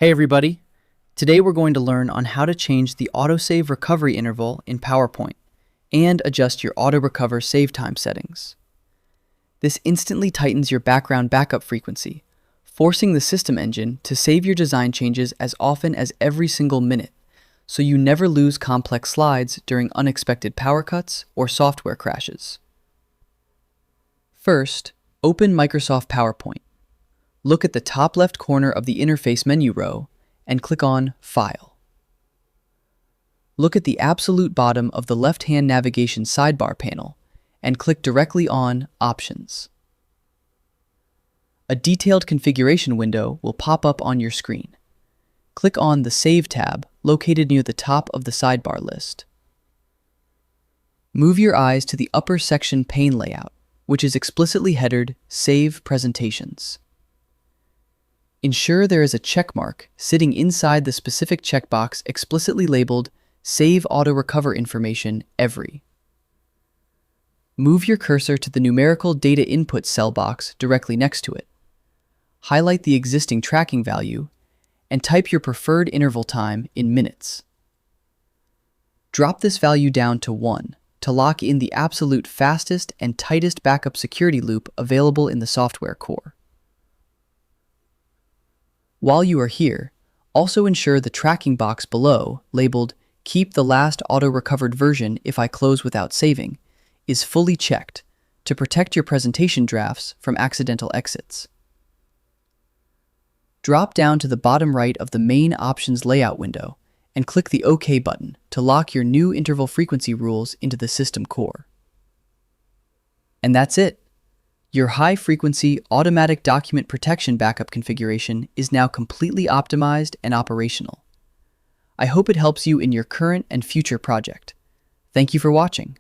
Hey everybody! Today we're going to learn on how to change the autosave recovery interval in PowerPoint and adjust your AutoRecover save time settings. This instantly tightens your background backup frequency, forcing the system engine to save your design changes as often as every single minute, so you never lose complex slides during unexpected power cuts or software crashes. First, open Microsoft PowerPoint. Look at the top left corner of the interface menu row and click on File. Look at the absolute bottom of the left-hand navigation sidebar panel and click directly on Options. A detailed configuration window will pop up on your screen. Click on the Save tab located near the top of the sidebar list. Move your eyes to the upper section pane layout, which is explicitly headed Save Presentations. Ensure there is a checkmark sitting inside the specific checkbox explicitly labeled Save AutoRecover Information Every. Move your cursor to the numerical data input cell box directly next to it. Highlight the existing tracking value and type your preferred interval time in minutes. Drop this value down to 1 to lock in the absolute fastest and tightest backup security loop available in the software core. While you are here, also ensure the tracking box below, labeled Keep the last auto-recovered version if I close without saving, is fully checked to protect your presentation drafts from accidental exits. Drop down to the bottom right of the main options layout window and click the OK button to lock your new interval frequency rules into the system core. And that's it. Your high-frequency automatic document protection backup configuration is now completely optimized and operational. I hope it helps you in your current and future project. Thank you for watching.